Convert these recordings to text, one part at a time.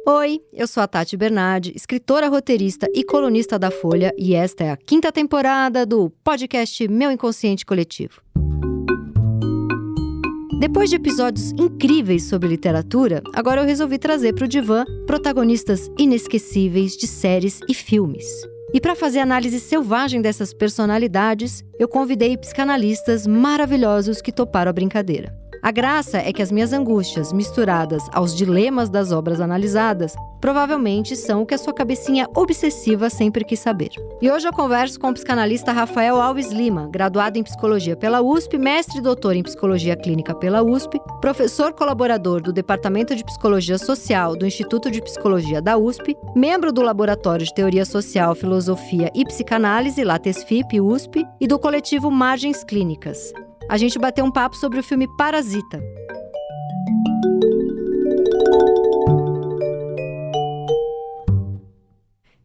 Oi, eu sou a Tati Bernardi, escritora, roteirista e colunista da Folha, e esta é a 5ª temporada do podcast Meu Inconsciente Coletivo. Depois de episódios incríveis sobre literatura, agora eu resolvi trazer para o divã protagonistas inesquecíveis de séries e filmes. E para fazer análise selvagem dessas personalidades, eu convidei psicanalistas maravilhosos que toparam a brincadeira. A graça é que as minhas angústias, misturadas aos dilemas das obras analisadas, provavelmente são o que a sua cabecinha obsessiva sempre quis saber. E hoje eu converso com o psicanalista Rafael Alves Lima, graduado em Psicologia pela USP, mestre e doutor em Psicologia Clínica pela USP, professor colaborador do Departamento de Psicologia Social do Instituto de Psicologia da USP, membro do Laboratório de Teoria Social, Filosofia e Psicanálise, LATESFIP, USP, e do coletivo Margens Clínicas. A gente bateu um papo sobre o filme Parasita.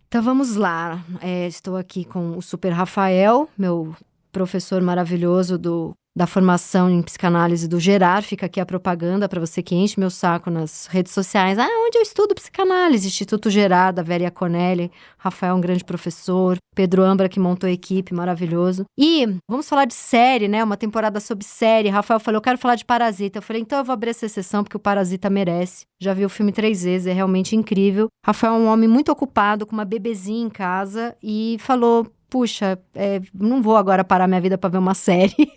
Então vamos lá. Estou aqui com o Super Rafael, meu professor maravilhoso da formação em psicanálise do Gerar. Fica aqui a propaganda para você que enche meu saco nas redes sociais. Onde eu estudo psicanálise? Instituto Gerar, da Vera Conelli. Rafael, um grande professor. Pedro Ambra, que montou a equipe, maravilhoso. E vamos falar de série, né? Uma temporada sobre série. Rafael falou, eu quero falar de Parasita. Eu falei, então eu vou abrir essa sessão porque o Parasita merece. Já vi o filme 3 vezes, é realmente incrível. Rafael é um homem muito ocupado, com uma bebezinha em casa, e falou, puxa, não vou agora parar minha vida para ver uma série.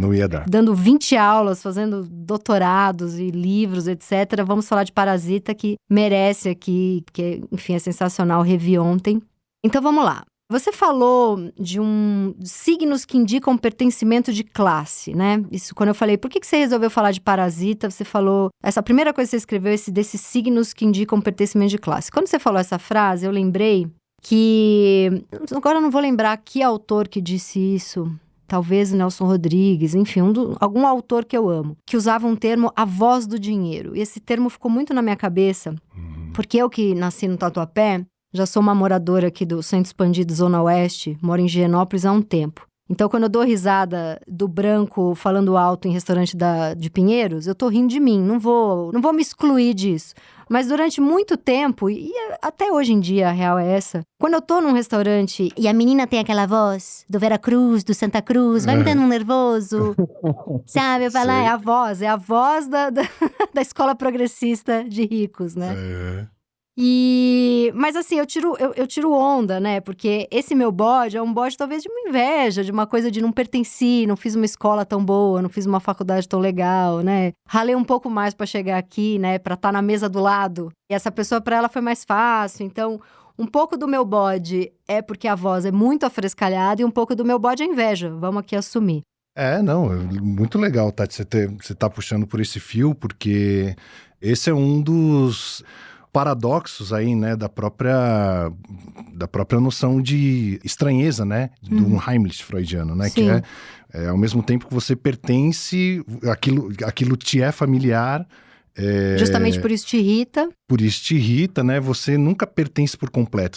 Não ia dar. Dando 20 aulas, fazendo doutorados e livros, etc. Vamos falar de Parasita, que merece aqui, que, enfim, é sensacional, revi ontem. Então vamos lá. Você falou de signos que indicam pertencimento de classe, né? Isso quando eu falei, por que você resolveu falar de Parasita? Você falou, essa primeira coisa que você escreveu, desses signos que indicam pertencimento de classe. Quando você falou essa frase, eu lembrei que, agora eu não vou lembrar que autor que disse isso, talvez Nelson Rodrigues, enfim, algum autor que eu amo, que usava um termo, a voz do dinheiro. E esse termo ficou muito na minha cabeça, porque eu que nasci no Tatuapé, já sou uma moradora aqui do Centro Expandido Zona Oeste, moro em Higienópolis há um tempo. Então, quando eu dou risada do branco falando alto em restaurante de Pinheiros, eu tô rindo de mim, não vou me excluir disso. Mas durante muito tempo, e até hoje em dia a real é essa, quando eu tô num restaurante e a menina tem aquela voz do Veracruz, do Santa Cruz, vai me dando um nervoso, sabe? Eu falo, é a voz da escola progressista de ricos, né? Mas assim, eu tiro onda, né? Porque esse meu bode é um bode talvez de uma inveja, de uma coisa de não pertenci, não fiz uma escola tão boa, não fiz uma faculdade tão legal, né? Ralei um pouco mais pra chegar aqui, né? Pra estar na mesa do lado. E essa pessoa, pra ela, foi mais fácil. Então, um pouco do meu bode é porque a voz é muito afrescalhada e um pouco do meu bode é inveja. Vamos aqui assumir. Muito legal, Tati, você tá puxando por esse fio, porque esse é um dos paradoxos aí, né, da própria noção de estranheza, né, do Heimlich freudiano, né, Sim. que é ao mesmo tempo que você pertence, aquilo te é familiar. Justamente por isso te irrita. Por isso te irrita, né, você nunca pertence por completo,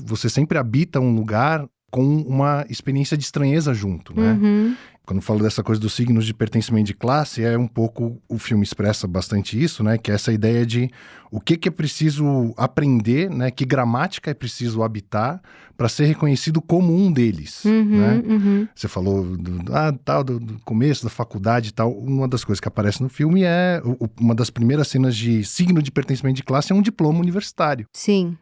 você sempre habita um lugar com uma experiência de estranheza junto, né. Quando eu falo dessa coisa dos signos de pertencimento de classe, um pouco, o filme expressa bastante isso, né? Que é essa ideia de o que é preciso aprender, né? Que gramática é preciso habitar para ser reconhecido como um deles, né? Você falou do começo da faculdade e tal. Uma das coisas que aparece no filme uma das primeiras cenas de signo de pertencimento de classe é um diploma universitário. Sim.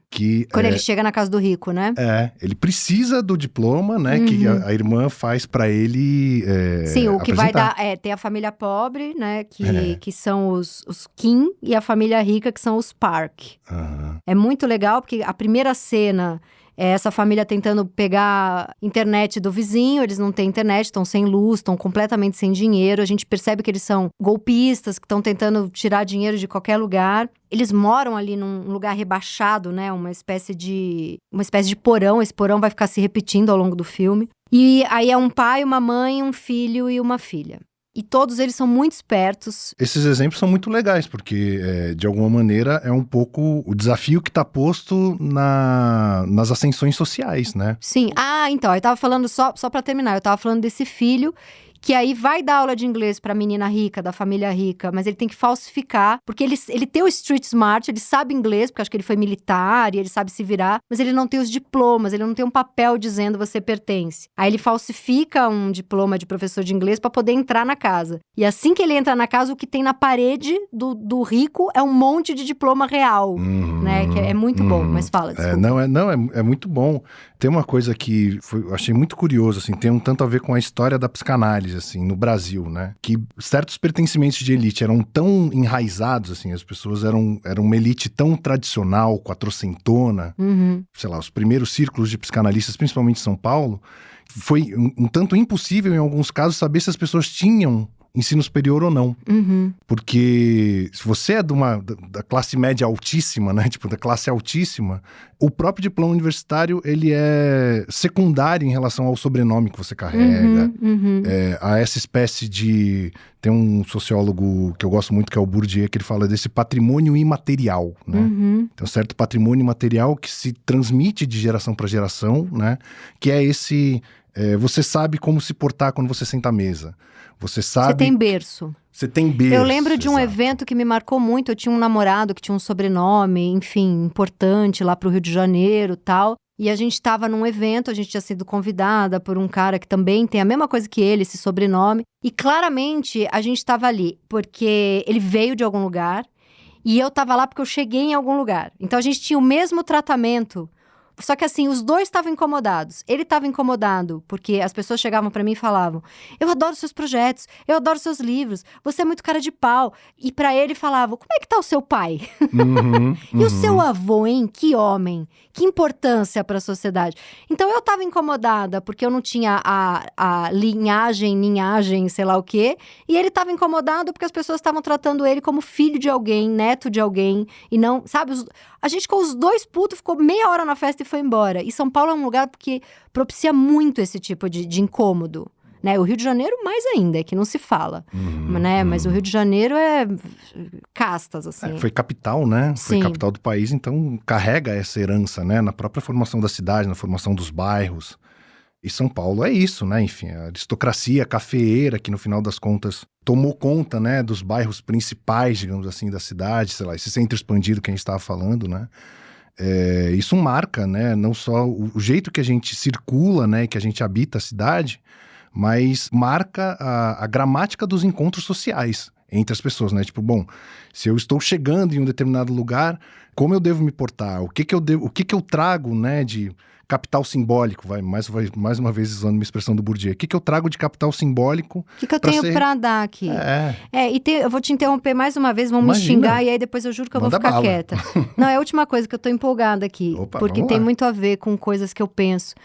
Quando ele chega na casa do rico, né? Ele precisa do diploma, né? Que a irmã faz para ele sim, o que apresentar. vai dar tem a família pobre, né? Que são os Kim, e a família rica, que são os Park. É muito legal, porque a primeira cena é essa família tentando pegar internet do vizinho. Eles não têm internet, estão sem luz, estão completamente sem dinheiro. A gente percebe que eles são golpistas, que estão tentando tirar dinheiro de qualquer lugar. Eles moram ali num lugar rebaixado, né? Uma espécie de porão. Esse porão vai ficar se repetindo ao longo do filme. E aí é um pai, uma mãe, um filho e uma filha. E todos eles são muito espertos. Esses exemplos são muito legais, porque, de alguma maneira, é um pouco o desafio que está posto nas ascensões sociais, né? Sim. Então, eu tava falando, só para terminar, eu tava falando desse filho que aí vai dar aula de inglês pra menina rica, da família rica, mas ele tem que falsificar, porque ele tem o street smart, ele sabe inglês, porque acho que ele foi militar e ele sabe se virar, mas ele não tem os diplomas, ele não tem um papel dizendo você pertence. Aí ele falsifica um diploma de professor de inglês pra poder entrar na casa. E assim que ele entra na casa, o que tem na parede do rico é um monte de diploma real, né? Que é muito bom, mas fala, desculpa. É muito bom. Tem uma coisa que eu achei muito curioso, assim, tem um tanto a ver com a história da psicanálise, assim, no Brasil, né? Que certos pertencimentos de elite eram tão enraizados, assim, as pessoas eram uma elite tão tradicional, quatrocentona, sei lá, os primeiros círculos de psicanalistas, principalmente em São Paulo, foi um tanto impossível, em alguns casos, saber se as pessoas tinham ensino superior ou não. Porque se você é da classe média altíssima, né? Tipo, da classe altíssima, o próprio diploma universitário, ele é secundário em relação ao sobrenome que você carrega. A essa espécie de... Tem um sociólogo que eu gosto muito, que é o Bourdieu, que ele fala desse patrimônio imaterial, né? Tem um certo patrimônio imaterial que se transmite de geração para geração, né? Que é esse... você sabe como se portar quando você senta à mesa. Você sabe... Você tem berço. Você tem berço. Eu lembro de um evento que me marcou muito. Eu tinha um namorado que tinha um sobrenome, enfim, importante lá pro Rio de Janeiro e tal. E a gente estava num evento, a gente tinha sido convidada por um cara que também tem a mesma coisa que ele, esse sobrenome. E claramente a gente estava ali porque ele veio de algum lugar e eu estava lá porque eu cheguei em algum lugar. Então a gente tinha o mesmo tratamento. Só que assim, os dois estavam incomodados. Ele estava incomodado porque as pessoas chegavam pra mim e falavam: eu adoro seus projetos, eu adoro seus livros, você é muito cara de pau. E pra ele falavam: como é que tá o seu pai? E o seu avô, hein? Que homem, que importância pra sociedade. Então eu estava incomodada porque eu não tinha a linhagem, sei lá o quê. E ele estava incomodado porque as pessoas estavam tratando ele como filho de alguém, neto de alguém. E não, sabe, a gente ficou os dois putos, ficou meia hora na festa e foi embora. E São Paulo é um lugar que propicia muito esse tipo de incômodo, né? O Rio de Janeiro mais ainda, é que não se fala, né? Mas o Rio de Janeiro é castas, assim. Foi capital, né? Sim. Foi capital do país, então carrega essa herança, né? Na própria formação da cidade, na formação dos bairros. E São Paulo é isso, né? Enfim, a aristocracia cafeeira que no final das contas tomou conta, né? Dos bairros principais, digamos assim, da cidade, sei lá, esse centro expandido que a gente estava falando, né? Isso marca, né? Não só o jeito que a gente circula, né? Que a gente habita a cidade, mas marca a gramática dos encontros sociais entre as pessoas, né? Tipo, bom, se eu estou chegando em um determinado lugar, como eu devo me portar? O que que eu trago, né? De capital simbólico, mais uma vez usando uma expressão do Bourdieu. O que eu trago de capital simbólico? O que eu tenho pra dar aqui? Eu vou te interromper mais uma vez, vão me xingar, e aí depois eu juro que eu vou ficar quieta. Não, é a última coisa que eu tô empolgada aqui, porque tem muito a ver com coisas que eu penso.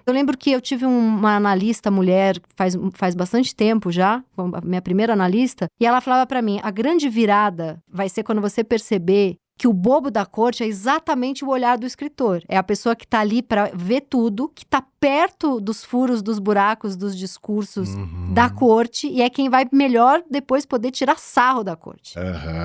Eu lembro que eu tive uma analista mulher, faz bastante tempo já, a minha primeira analista, e ela falava pra mim, a grande virada vai ser quando você perceber que o bobo da corte é exatamente o olhar do escritor. É a pessoa que tá ali pra ver tudo, que tá perto dos furos, dos buracos, dos discursos da corte, e é quem vai melhor depois poder tirar sarro da corte.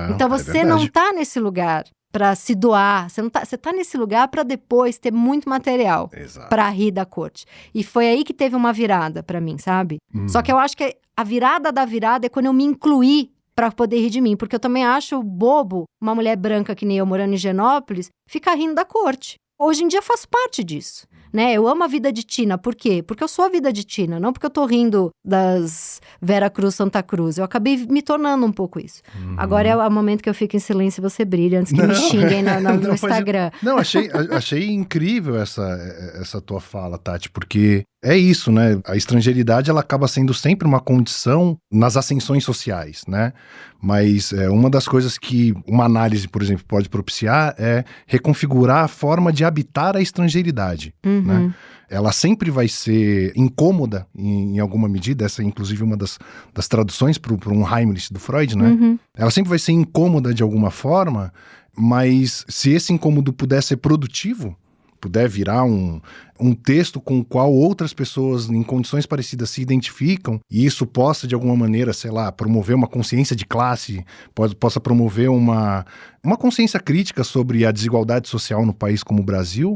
Então você não tá nesse lugar pra se doar, você tá nesse lugar pra depois ter muito material pra rir da corte. E foi aí que teve uma virada pra mim, sabe? Só que eu acho que a virada da virada é quando eu me incluí pra poder rir de mim, porque eu também acho bobo uma mulher branca que nem eu morando em Higienópolis ficar rindo da corte. Hoje em dia faço parte disso, né? Eu amo a vida de Tina, por quê? Porque eu sou a vida de Tina, não porque eu tô rindo das Vera Cruz, Santa Cruz. Eu acabei me tornando um pouco isso. Agora é o momento que eu fico em silêncio e você brilha, antes que me xinguem no Instagram. Não, achei incrível essa tua fala, Tati, porque é isso, né? A estrangeiridade, ela acaba sendo sempre uma condição nas ascensões sociais, né? Mas uma das coisas que uma análise, por exemplo, pode propiciar é reconfigurar a forma de habitar a estrangeiridade, né? Ela sempre vai ser incômoda em alguma medida, essa é inclusive uma das traduções para um Heimlich do Freud, né? Ela sempre vai ser incômoda de alguma forma, mas se esse incômodo puder ser produtivo, puder virar um texto com o qual outras pessoas em condições parecidas se identificam, e isso possa, de alguma maneira, sei lá, promover uma consciência de classe, possa promover uma consciência crítica sobre a desigualdade social no país como o Brasil,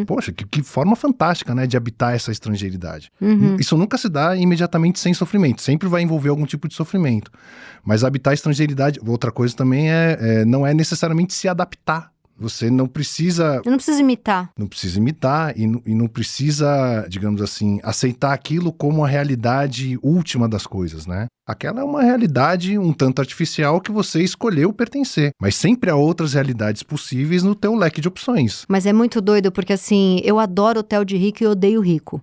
poxa, que forma fantástica, né, de habitar essa estrangeiridade. Isso nunca se dá imediatamente sem sofrimento, sempre vai envolver algum tipo de sofrimento. Mas habitar a estrangeiridade, outra coisa também não é necessariamente se adaptar. Você não precisa... Eu não preciso imitar. Não precisa imitar e não precisa, digamos assim, aceitar aquilo como a realidade última das coisas, né? Aquela é uma realidade um tanto artificial que você escolheu pertencer. Mas sempre há outras realidades possíveis no teu leque de opções. Mas é muito doido, porque assim, eu adoro hotel de rico e odeio rico.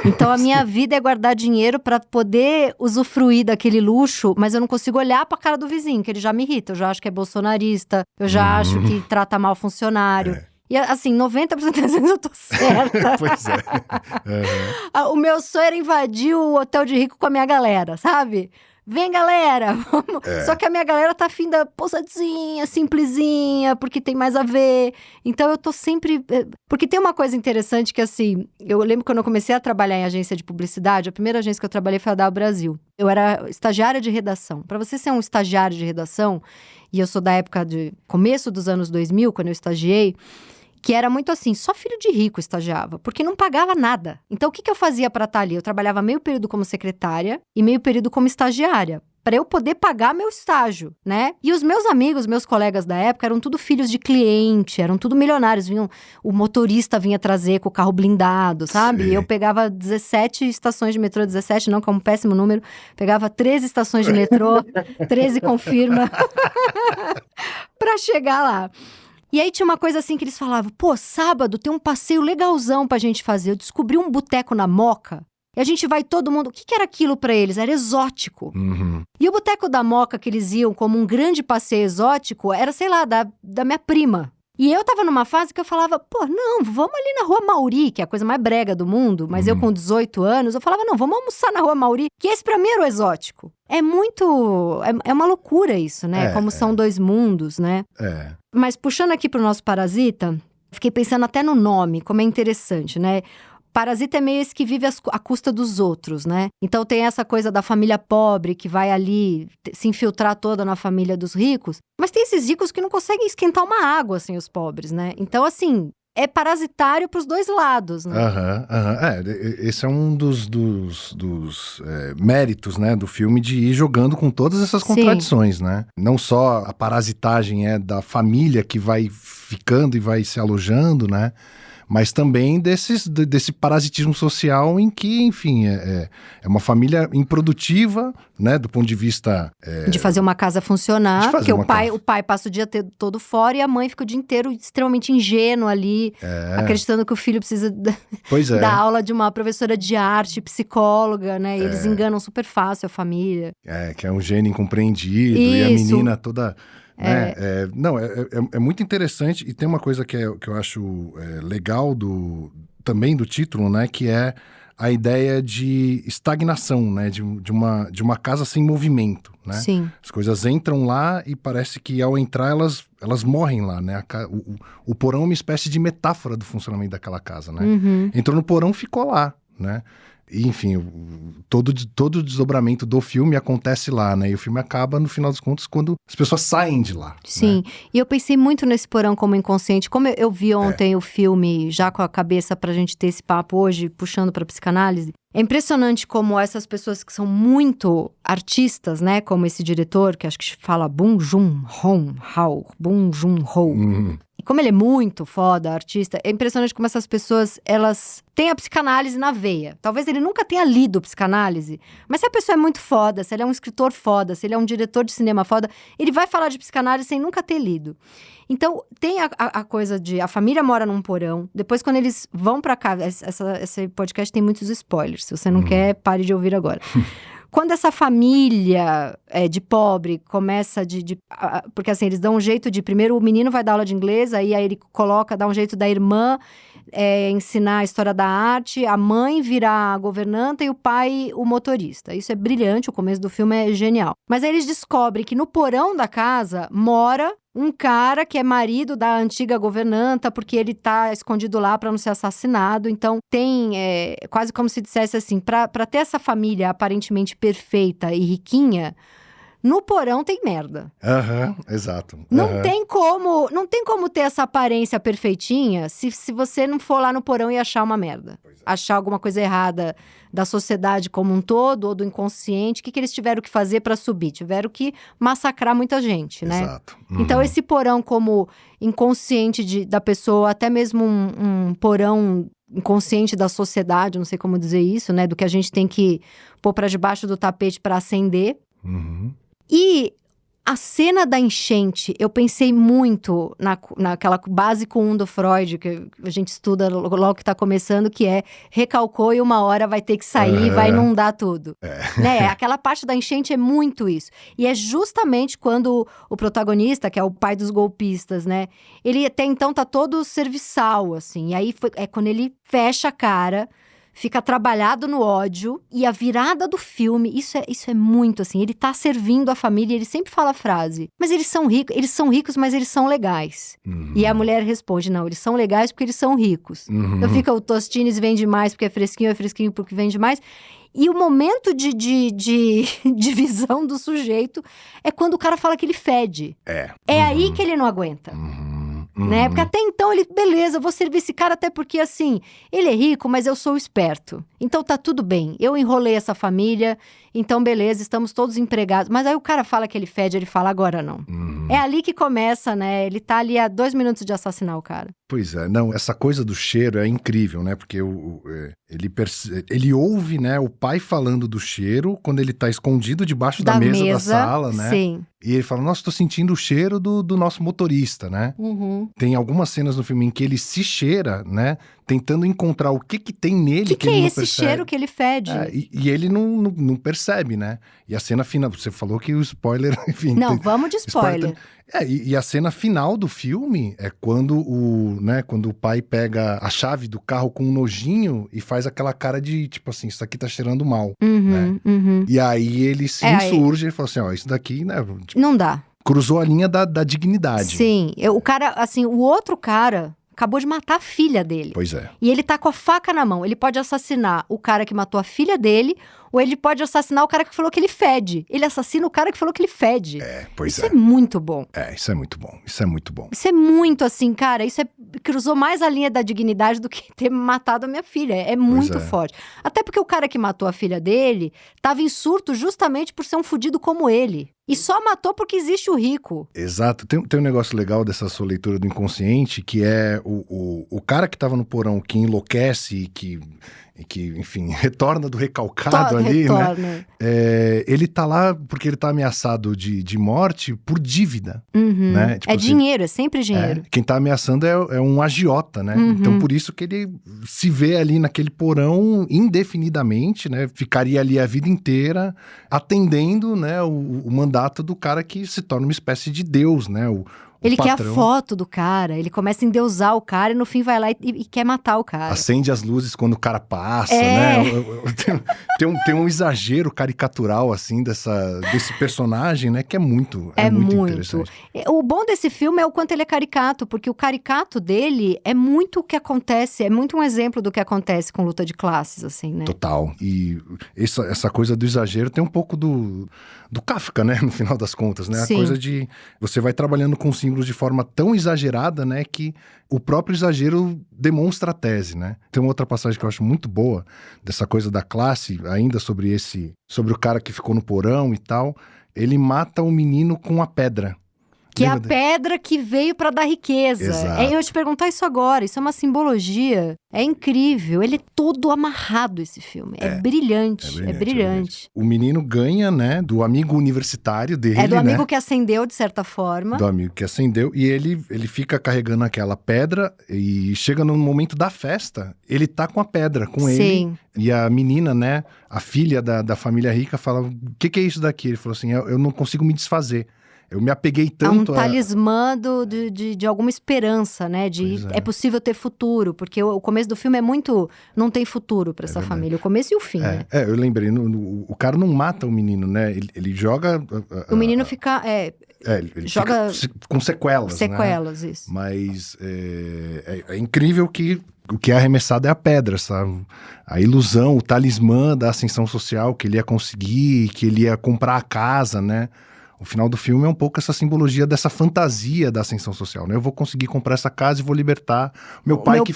Então a minha vida é guardar dinheiro pra poder usufruir daquele luxo, mas eu não consigo olhar pra cara do vizinho, que ele já me irrita. Eu já acho que é bolsonarista, eu já acho que trata mal funcionário. E assim, 90% das vezes eu tô certa. Pois é. O meu sonho era invadir o hotel de rico com a minha galera, sabe? Vem, galera! Vamos. Só que a minha galera tá afim da pousadinha, simplesinha, porque tem mais a ver. Então eu tô sempre... Porque tem uma coisa interessante que assim, eu lembro quando eu comecei a trabalhar em agência de publicidade, a primeira agência que eu trabalhei foi a Dow Brasil. Eu era estagiária de redação. Pra você ser um estagiário de redação, e eu sou da época de começo dos anos 2000, quando eu estagiei, que era muito assim, só filho de rico estagiava, porque não pagava nada. Então, o que eu fazia para estar ali? Eu trabalhava meio período como secretária e meio período como estagiária, para eu poder pagar meu estágio, né? E os meus amigos, meus colegas da época, eram tudo filhos de cliente, eram tudo milionários. O motorista vinha trazer com o carro blindado, sabe? Sim. E eu pegava 17 estações de metrô, 17 não, que é um péssimo número. Pegava 13 estações de metrô, 13 confirma, para chegar lá. E aí tinha uma coisa assim que eles falavam, pô, sábado tem um passeio legalzão pra gente fazer. Eu descobri um boteco na Moca e a gente vai todo mundo... O que era aquilo pra eles? Era exótico. E o boteco da Moca que eles iam como um grande passeio exótico era, sei lá, da minha prima. E eu tava numa fase que eu falava, pô, não, vamos ali na Rua Mauri, que é a coisa mais brega do mundo. Mas eu com 18 anos, eu falava, não, vamos almoçar na Rua Mauri, que esse pra mim era o exótico. É muito... É uma loucura isso, né? Como são dois mundos, né? Mas puxando aqui pro nosso Parasita, fiquei pensando até no nome, como é interessante, né? Parasita é meio esse que vive à custa dos outros, né? Então tem essa coisa da família pobre que vai ali se infiltrar toda na família dos ricos. Mas tem esses ricos que não conseguem esquentar uma água sem os pobres, né? Então, assim, é parasitário pros dois lados, né? Esse é um dos méritos, né, do filme, de ir jogando com todas essas contradições, né? Não só a parasitagem é da família que vai ficando e vai se alojando, né? Mas também desse parasitismo social em que, enfim, é uma família improdutiva, né, do ponto de vista... de fazer uma casa funcionar, porque o pai passa o dia todo fora e a mãe fica o dia inteiro extremamente ingênua ali, acreditando que o filho precisa dar aula de uma professora de arte, psicóloga, né, e eles enganam super fácil a família. Que é um gênio incompreendido, e a menina toda... Né? É muito interessante, e tem uma coisa que eu acho legal também do título, né? Que é a ideia de estagnação, né? De uma casa sem movimento, né? Sim. As coisas entram lá e parece que ao entrar elas morrem lá, né? O porão é uma espécie de metáfora do funcionamento daquela casa, né? Entrou no porão, ficou lá, né? E, enfim, todo o desdobramento do filme acontece lá, né? E o filme acaba, no final dos contos, quando as pessoas saem de lá. Sim, né? E eu pensei muito nesse porão como inconsciente. Como eu vi ontem o filme, já com a cabeça pra gente ter esse papo hoje, puxando pra psicanálise, é impressionante como essas pessoas que são muito artistas, né? Como esse diretor, que acho que fala Bong Joon-ho. E como ele é muito foda, artista, é impressionante como essas pessoas, elas têm a psicanálise na veia. Talvez ele nunca tenha lido psicanálise, mas se a pessoa é muito foda, se ele é um escritor foda, se ele é um diretor de cinema foda, ele vai falar de psicanálise sem nunca ter lido. Então, tem a coisa de... A família mora num porão. Depois, quando eles vão pra cá... Esse podcast tem muitos spoilers. Se você não quer, pare de ouvir agora. Quando essa família de pobre começa porque assim, eles dão um jeito de... Primeiro o menino vai dar aula de inglês, aí ele dá um jeito da irmã ensinar a história da arte, a mãe virar a governanta e o pai o motorista. Isso é brilhante, o começo do filme é genial. Mas aí eles descobrem que no porão da casa mora um cara que é marido da antiga governanta, porque ele tá escondido lá para não ser assassinado. Então, tem quase como se dissesse assim, para ter essa família aparentemente perfeita e riquinha, no porão tem merda. Exato. Não tem como ter essa aparência perfeitinha se você não for lá no porão e achar uma merda. Achar alguma coisa errada da sociedade como um todo ou do inconsciente. O que eles tiveram que fazer para subir? Tiveram que massacrar muita gente, né? Exato. Então, esse porão como inconsciente da pessoa, até mesmo um porão inconsciente da sociedade, não sei como dizer isso, né? Do que a gente tem que pôr para debaixo do tapete para acender. E a cena da enchente, eu pensei muito naquela básico 1 do Freud, que a gente estuda logo que está começando, que é recalcou e uma hora vai ter que sair, vai inundar tudo. Né? Aquela parte da enchente é muito isso. E é justamente quando o protagonista, que é o pai dos golpistas, né? Ele até então tá todo serviçal, assim. E aí é quando ele fecha a cara, fica trabalhado no ódio, e a virada do filme, isso é muito assim, ele tá servindo a família, ele sempre fala a frase, mas eles são ricos, mas eles são legais. E a mulher responde, não, eles são legais porque eles são ricos. Então fica o Tostines vende mais porque é fresquinho porque vende mais. E o momento de visão do sujeito é quando o cara fala que ele fede. É aí que ele não aguenta. Né? Porque até então ele, beleza, eu vou servir esse cara até porque assim, ele é rico, mas eu sou esperto. Então tá tudo bem, eu enrolei essa família, então beleza, estamos todos empregados. Mas aí o cara fala que ele fede, ele fala agora não. É ali que começa, né? Ele tá ali a 2 minutos de assassinar o cara. Pois é, não, essa coisa do cheiro é incrível, né? Porque ele ouve, né, o pai falando do cheiro quando ele tá escondido debaixo da mesa da sala, né? Sim. E ele fala, nossa, tô sentindo o cheiro do nosso motorista, né? Tem algumas cenas no filme em que ele se cheira, né? Tentando encontrar o que tem nele que ele não percebe. O que é esse cheiro que ele fede? E ele não percebe, né? E a cena final, você falou que o spoiler, enfim... Não, vamos de spoiler. E a cena final do filme é quando o pai pega a chave do carro com um nojinho e faz aquela cara de, tipo assim, isso aqui tá cheirando mal, né? E aí ele se insurge e fala assim, ó, isso daqui, né? Tipo, não dá. Cruzou a linha da dignidade. Sim, o cara, assim, o outro cara acabou de matar a filha dele. Pois é. E ele tá com a faca na mão. Ele pode assassinar o cara que matou a filha dele, ou ele pode assassinar o cara que falou que ele fede. Ele assassina o cara que falou que ele fede. Isso é muito bom. Isso é muito bom. Isso é muito bom. Isso é muito assim, cara. Cruzou mais a linha da dignidade do que ter matado a minha filha. É muito forte. Até porque o cara que matou a filha dele tava em surto justamente por ser um fudido como ele. E só matou porque existe o rico. Exato. Tem um negócio legal dessa sua leitura do inconsciente, que é o cara que tava no porão, que enlouquece e que, enfim, retorna do recalcado ali, né? Ele tá lá porque ele tá ameaçado de morte por dívida, né? Tipo, dinheiro, é sempre dinheiro. Quem tá ameaçando é um agiota, né? Então, por isso que ele se vê ali naquele porão indefinidamente, né? Ficaria ali a vida inteira atendendo, né, o mandato do cara que se torna uma espécie de deus, né? Ele quer a foto do cara, ele começa a endeusar o cara e no fim vai lá e quer matar o cara. Acende as luzes quando o cara passa, né? Tem um exagero caricatural, assim, desse personagem, né? Que é muito interessante. O bom desse filme é o quanto ele é caricato, porque o caricato dele é muito o que acontece, é muito um exemplo do que acontece com luta de classes, assim, né? Total. E essa coisa do exagero tem um pouco do Kafka, né? No final das contas, né? Sim. A coisa de você vai trabalhando com símbolos de forma tão exagerada, né, que o próprio exagero demonstra a tese, né? Tem uma outra passagem que eu acho muito boa, dessa coisa da classe, ainda sobre o cara que ficou no porão e tal. Ele mata o menino com a pedra. Que é a pedra que veio para dar riqueza. Exato. Eu ia te perguntar isso agora. Isso é uma simbologia. É incrível. Ele é todo amarrado, esse filme. É brilhante. É brilhante. O menino ganha, né, do amigo universitário dele, É do amigo que acendeu, de certa forma. Do amigo que acendeu. E ele fica carregando aquela pedra e chega no momento da festa, ele tá com a pedra com ele. Sim. E a menina, né, a filha da família rica fala, o que é isso daqui? Ele falou assim, eu não consigo me desfazer. Eu me apeguei tanto a... um talismã de alguma esperança, né? É possível ter futuro, porque o começo do filme é muito... Não tem futuro para essa família, o começo e o fim, né? Eu lembrei, o cara não mata o menino, né? Ele joga... O menino fica... Ele joga com sequelas, sequelas, né? Isso. Mas é incrível que o que é arremessado é a pedra, sabe? A ilusão, o talismã da ascensão social, que ele ia conseguir, que ele ia comprar a casa, né? O final do filme é um pouco essa simbologia dessa fantasia da ascensão social, né? Eu vou conseguir comprar essa casa e vou libertar meu pai que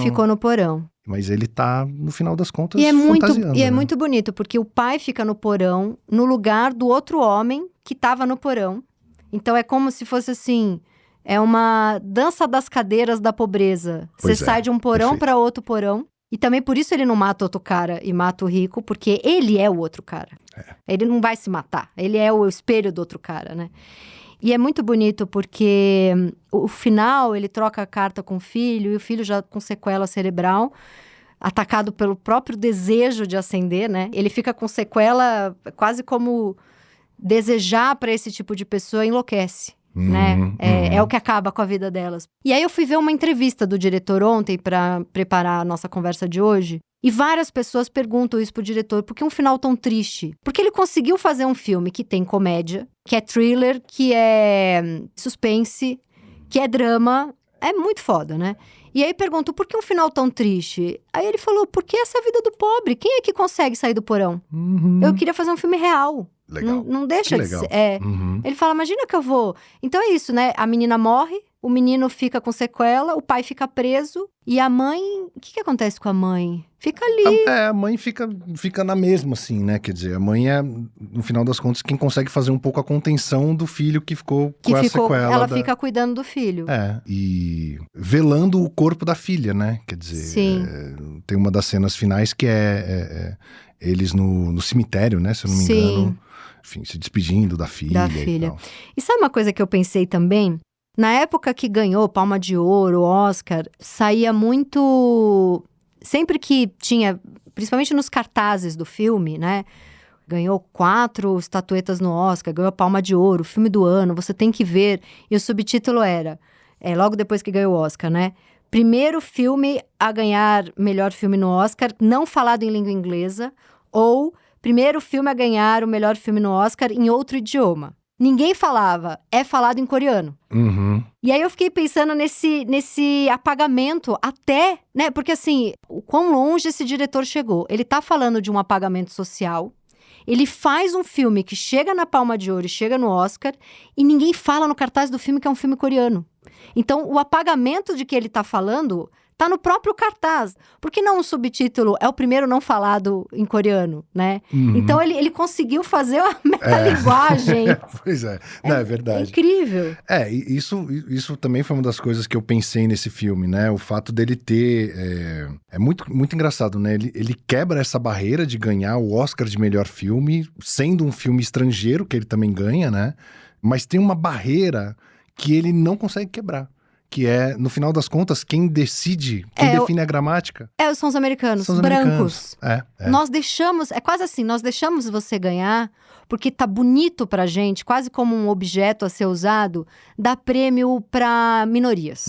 ficou no porão. Mas ele tá, no final das contas, fantasiando. É muito bonito, porque o pai fica no porão, no lugar do outro homem que estava no porão. Então é como se fosse assim, é uma dança das cadeiras da pobreza. Você sai de um porão para outro porão. E também por isso ele não mata outro cara e mata o rico, porque ele é o outro cara. Ele não vai se matar, ele é o espelho do outro cara, né? E é muito bonito porque o final, ele troca a carta com o filho, e o filho já com sequela cerebral, atacado pelo próprio desejo de ascender, né? Ele fica com sequela quase como desejar para esse tipo de pessoa enlouquece. Né? É o que acaba com a vida delas. E aí eu fui ver uma entrevista do diretor ontem para preparar a nossa conversa de hoje. E várias pessoas perguntam isso pro diretor, por que um final tão triste? Porque ele conseguiu fazer um filme que tem comédia, que é thriller, que é suspense, que é drama. É muito foda, né? E aí pergunto, por que um final tão triste? Aí ele falou, porque essa é a vida do pobre. Quem é que consegue sair do porão? Eu queria fazer um filme real. Legal. Não deixa de ser. Ele fala, imagina que eu vou... Então é isso, né? A menina morre, o menino fica com sequela, o pai fica preso. E a mãe... O que acontece com a mãe? Fica ali. A mãe fica na mesma, assim, né? Quer dizer, a mãe é, no final das contas, quem consegue fazer um pouco a contenção do filho que ficou com a sequela. Ela fica cuidando do filho. E velando o corpo da filha, né? Quer dizer, tem uma das cenas finais que é eles no cemitério, né? Se eu não me engano. Enfim, se despedindo da filha. E sabe uma coisa que eu pensei também? Na época que ganhou Palma de Ouro, Oscar, saía muito... Sempre que tinha, principalmente nos cartazes do filme, né? Ganhou 4 estatuetas no Oscar, ganhou Palma de Ouro, filme do ano, você tem que ver. E o subtítulo era, logo depois que ganhou o Oscar, né? Primeiro filme a ganhar melhor filme no Oscar, não falado em língua inglesa, ou... primeiro filme a ganhar o melhor filme no Oscar em outro idioma. Ninguém falava, é falado em coreano. E aí eu fiquei pensando nesse apagamento até, né? Porque assim, o quão longe esse diretor chegou. Ele tá falando de um apagamento social. Ele faz um filme que chega na Palma de Ouro e chega no Oscar. E ninguém fala no cartaz do filme que é um filme coreano. Então, o apagamento de que ele tá falando... tá no próprio cartaz. Por que não um subtítulo? É o primeiro não falado em coreano, né? Então, ele conseguiu fazer uma metalinguagem. Pois é. Não, é verdade. É incrível. Isso também foi uma das coisas que eu pensei nesse filme, né? O fato dele ter... É muito, muito engraçado, né? Ele quebra essa barreira de ganhar o Oscar de melhor filme, sendo um filme estrangeiro, que ele também ganha, né? Mas tem uma barreira que ele não consegue quebrar. Que é, no final das contas, quem decide, quem define a gramática. São os americanos, brancos. É. Nós deixamos, é quase assim, nós deixamos você ganhar, porque tá bonito pra gente, quase como um objeto a ser usado, dá prêmio pra minorias,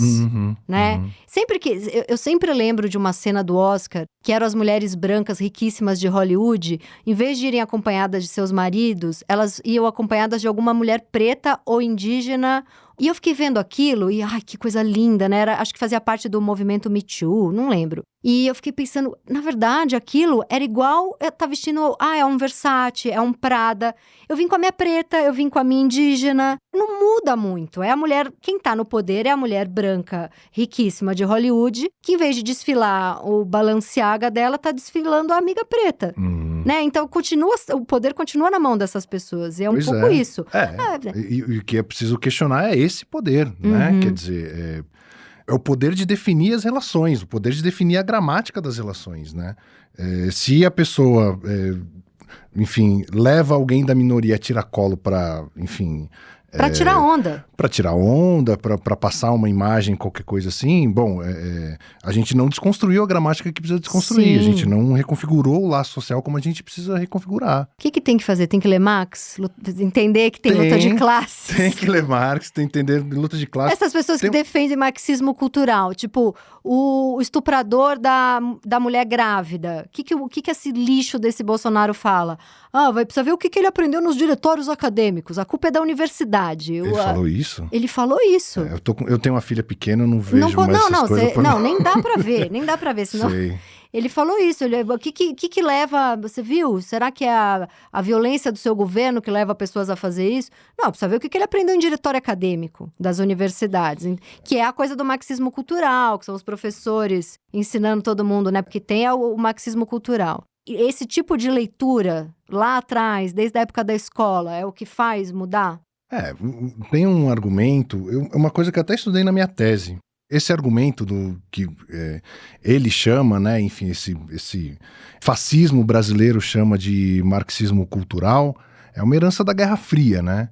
né? Sempre que, eu sempre lembro de uma cena do Oscar, que eram as mulheres brancas riquíssimas de Hollywood, em vez de irem acompanhadas de seus maridos, elas iam acompanhadas de alguma mulher preta ou indígena. E eu fiquei vendo aquilo e, ai, que coisa linda, né? Acho que fazia parte do movimento Me Too, não lembro. E eu fiquei pensando, na verdade, aquilo era igual eu tá vestindo, é um Versace, é um Prada. Eu vim com a minha preta, eu vim com a minha indígena. Não muda muito. É a mulher, quem tá no poder é a mulher branca, riquíssima de Hollywood, que em vez de desfilar o Balenciaga dela, tá desfilando a amiga preta. Né? Então, o poder continua na mão dessas pessoas. E é um pouco isso. E o que é preciso questionar é esse poder, né? Quer dizer, é o poder de definir as relações, o poder de definir a gramática das relações, né? Se a pessoa, enfim, leva alguém da minoria a tiracolo pra, enfim... Pra tirar onda. para tirar onda, para passar uma imagem, qualquer coisa assim. Bom, a gente não desconstruiu a gramática que precisa desconstruir. Sim. A gente não reconfigurou o laço social como a gente precisa reconfigurar. O que tem que fazer? Tem que ler Marx? Entender que tem luta de classes? Tem que ler Marx, tem que entender luta de classes. Essas pessoas que defendem marxismo cultural, tipo, o estuprador da mulher grávida. O que esse lixo desse Bolsonaro fala? Vai precisar ver o que ele aprendeu nos diretórios acadêmicos. A culpa é da universidade. Ele falou isso? Ele falou isso. Eu tenho uma filha pequena, eu não vejo mais essas coisas. Não, nem dá pra ver, senão... Sei. Ele falou isso, o que leva, você viu? Será que é a violência do seu governo que leva pessoas a fazer isso? Não, precisa ver o que ele aprendeu em diretório acadêmico das universidades, que é a coisa do marxismo cultural, que são os professores ensinando todo mundo, né? Porque tem o marxismo cultural. E esse tipo de leitura, lá atrás, desde a época da escola, é o que faz mudar? Tem um argumento, uma coisa que eu até estudei na minha tese. Esse argumento que ele chama, né, enfim, esse fascismo brasileiro chama de marxismo cultural, é uma herança da Guerra Fria, né?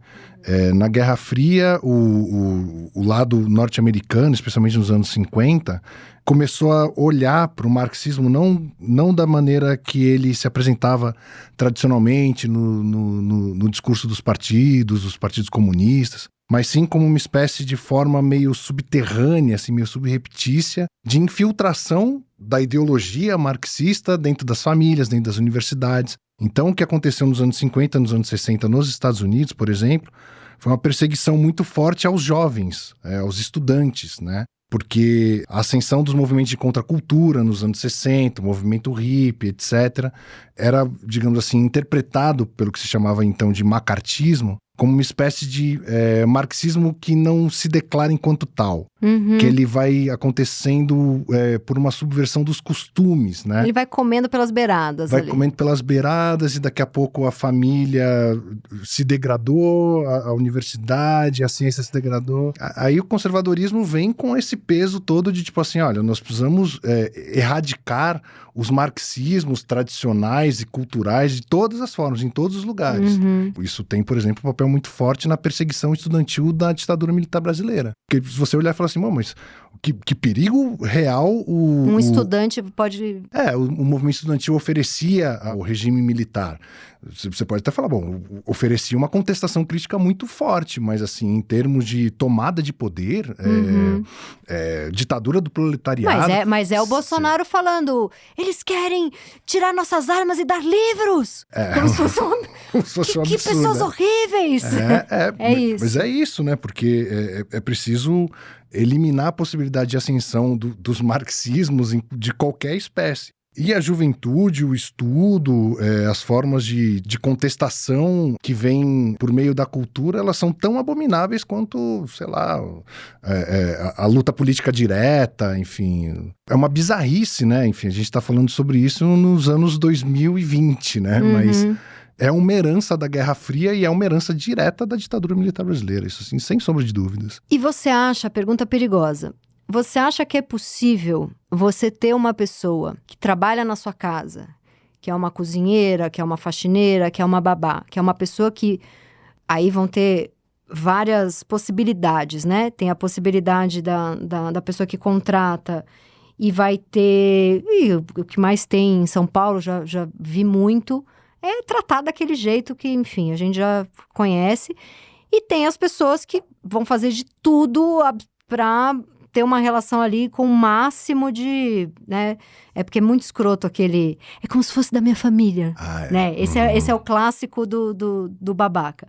Na Guerra Fria, o lado norte-americano, especialmente nos anos 50, começou a olhar para o marxismo não da maneira que ele se apresentava tradicionalmente no discurso dos partidos comunistas, mas sim como uma espécie de forma meio subterrânea, assim, meio subreptícia, de infiltração da ideologia marxista dentro das famílias, dentro das universidades. Então, o que aconteceu nos anos 50, nos anos 60, nos Estados Unidos, por exemplo, foi uma perseguição muito forte aos jovens, aos estudantes, né? Porque a ascensão dos movimentos de contracultura nos anos 60, o movimento hippie, etc., era, digamos assim, interpretado pelo que se chamava então de macartismo, como uma espécie de marxismo que não se declara enquanto tal. Uhum. Que ele vai acontecendo por uma subversão dos costumes, né? Ele vai comendo pelas beiradas. Comendo pelas beiradas e daqui a pouco a família se degradou, a universidade, a ciência se degradou. Aí o conservadorismo vem com esse peso todo de tipo assim, olha, nós precisamos erradicar os marxismos tradicionais e culturais de todas as formas, em todos os lugares. Uhum. Isso tem, por exemplo, um papel muito forte na perseguição estudantil da ditadura militar brasileira. Porque se você olhar e falar assim, mas que perigo real um estudante pode... o movimento estudantil oferecia ao regime militar. Você pode até falar, oferecia uma contestação crítica muito forte, mas assim, em termos de tomada de poder, ditadura do proletariado... Mas é o Bolsonaro falando, eles querem tirar nossas armas e dar livros! Como se fosse um absurdo, pessoas horríveis! É isso. Mas é isso, né? Porque é preciso eliminar a possibilidade de ascensão dos marxismos de qualquer espécie. E a juventude, o estudo, as formas de contestação que vêm por meio da cultura, elas são tão abomináveis quanto, sei lá, a luta política direta, enfim. É uma bizarrice, né? Enfim, a gente está falando sobre isso nos anos 2020, né? Uhum. Mas é uma herança da Guerra Fria e é uma herança direta da ditadura militar brasileira, isso assim, sem sombra de dúvidas. E você acha, pergunta perigosa, você acha que é possível você ter uma pessoa que trabalha na sua casa, que é uma cozinheira, que é uma faxineira, que é uma babá, que é uma pessoa que... Aí vão ter várias possibilidades, né? Tem a possibilidade da pessoa que contrata e vai ter... E o que mais tem em São Paulo, já vi muito, é tratar daquele jeito que, enfim, a gente já conhece. E tem as pessoas que vão fazer de tudo para ter uma relação ali com o máximo de, né? É porque é muito escroto aquele... É como se fosse da minha família, né? Esse é o clássico do babaca.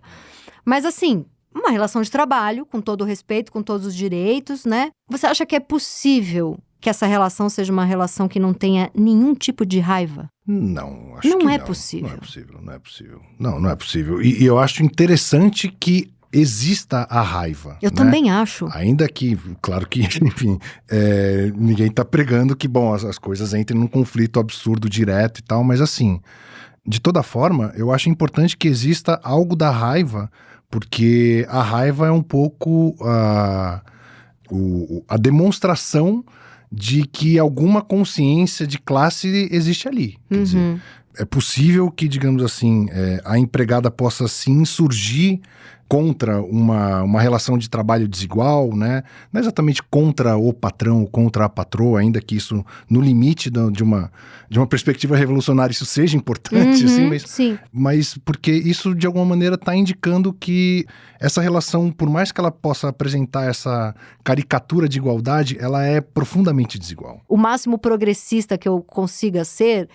Mas assim, uma relação de trabalho, com todo o respeito, com todos os direitos, né? Você acha que é possível que essa relação seja uma relação que não tenha nenhum tipo de raiva? Não, acho que não. Não é possível. Não é possível. Não é possível. E eu acho interessante que exista a raiva. Eu também acho. Ainda que, claro que, enfim, ninguém tá pregando que, as coisas entrem num conflito absurdo, direto e tal, mas assim, de toda forma, eu acho importante que exista algo da raiva, porque a raiva é um pouco a demonstração de que alguma consciência de classe existe ali. Quer dizer, é possível que, digamos assim, a empregada possa se insurgir contra uma relação de trabalho desigual, né? Não é exatamente contra o patrão ou contra a patroa, ainda que isso, no limite de uma perspectiva revolucionária, isso seja importante, assim, mas porque isso, de alguma maneira, está indicando que essa relação, por mais que ela possa apresentar essa caricatura de igualdade, ela é profundamente desigual. O máximo progressista que eu consiga ser,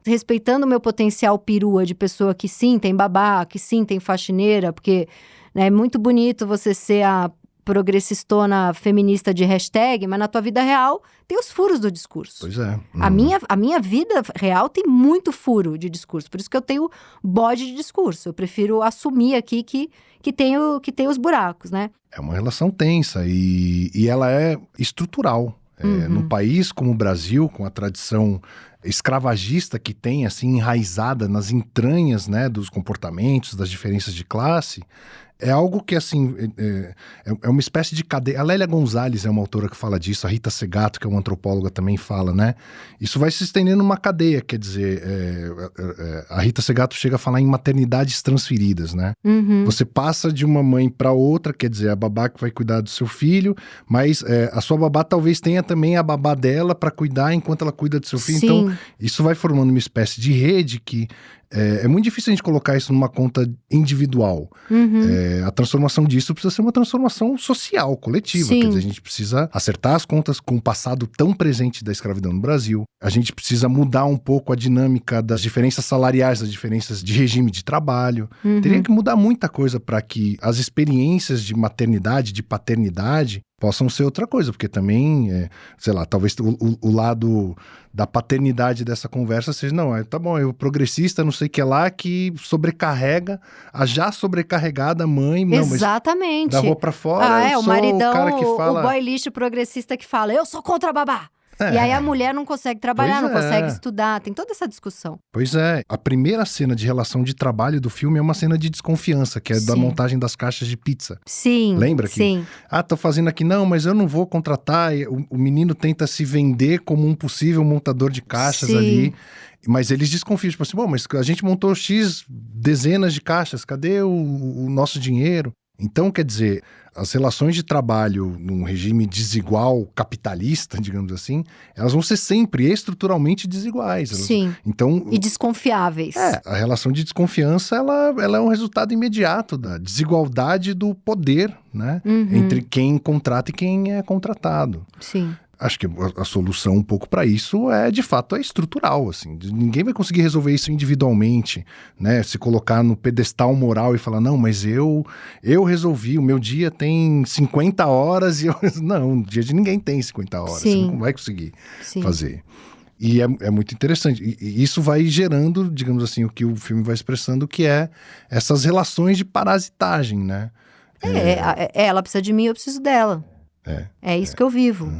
respeitando o meu potencial perua de pessoa que sim tem babá, que sim tem faxineira, porque, né, é muito bonito você ser a progressistona feminista de hashtag, mas na tua vida real tem os furos do discurso. Pois é. A minha vida real tem muito furo de discurso, por isso que eu tenho bode de discurso. Eu prefiro assumir aqui que tem os buracos, né? É uma relação tensa e ela é estrutural. Num país como o Brasil, com a tradição escravagista que tem, assim, enraizada nas entranhas, né, dos comportamentos, das diferenças de classe, é algo que, assim, é uma espécie de cadeia. A Lélia Gonzalez é uma autora que fala disso, a Rita Segato, que é uma antropóloga, também fala, né? Isso vai se estendendo numa cadeia, quer dizer, a Rita Segato chega a falar em maternidades transferidas, né? Você passa de uma mãe para outra, quer dizer, a babá que vai cuidar do seu filho, mas a sua babá talvez tenha também a babá dela para cuidar enquanto ela cuida do seu filho. Sim. Então, isso vai formando uma espécie de rede que é muito difícil a gente colocar isso numa conta individual. A transformação disso precisa ser uma transformação social, coletiva. Sim. Quer dizer, a gente precisa acertar as contas com o passado tão presente da escravidão no Brasil. A gente precisa mudar um pouco a dinâmica das diferenças salariais, das diferenças de regime de trabalho. Teria que mudar muita coisa para que as experiências de maternidade, de paternidade, possam ser outra coisa, porque também, sei lá, talvez o lado da paternidade dessa conversa seja, não, tá bom, eu progressista, não sei o que lá, que sobrecarrega a já sobrecarregada mãe. Não, exatamente. Mas da rua pra fora, eu o sou maridão, o cara que fala... o boy lixo progressista que fala, eu sou contra a babá. E aí a mulher não consegue trabalhar, não consegue estudar, tem toda essa discussão. Pois é, a primeira cena de relação de trabalho do filme é uma cena de desconfiança, que é da montagem das caixas de pizza. Sim. Lembra que? Sim. Tô fazendo aqui, não, mas eu não vou contratar. O menino tenta se vender como um possível montador de caixas ali. Mas eles desconfiam, tipo assim, bom, mas a gente montou X dezenas de caixas, cadê o nosso dinheiro? Então, quer dizer, as relações de trabalho num regime desigual, capitalista, digamos assim, elas vão ser sempre estruturalmente desiguais. Sim. Então, e desconfiáveis. A relação de desconfiança, ela é um resultado imediato da desigualdade do poder, né? Entre quem contrata e quem é contratado. Sim. Acho que a solução um pouco para isso de fato, estrutural, assim. Ninguém vai conseguir resolver isso individualmente, né? Se colocar no pedestal moral e falar, não, mas eu resolvi, o meu dia tem 50 horas e eu... Não, o dia de ninguém tem 50 horas, você não vai conseguir fazer. E é muito interessante. E isso vai gerando, digamos assim, o que o filme vai expressando, que é essas relações de parasitagem, né? Ela precisa de mim, eu preciso dela. É isso que eu vivo.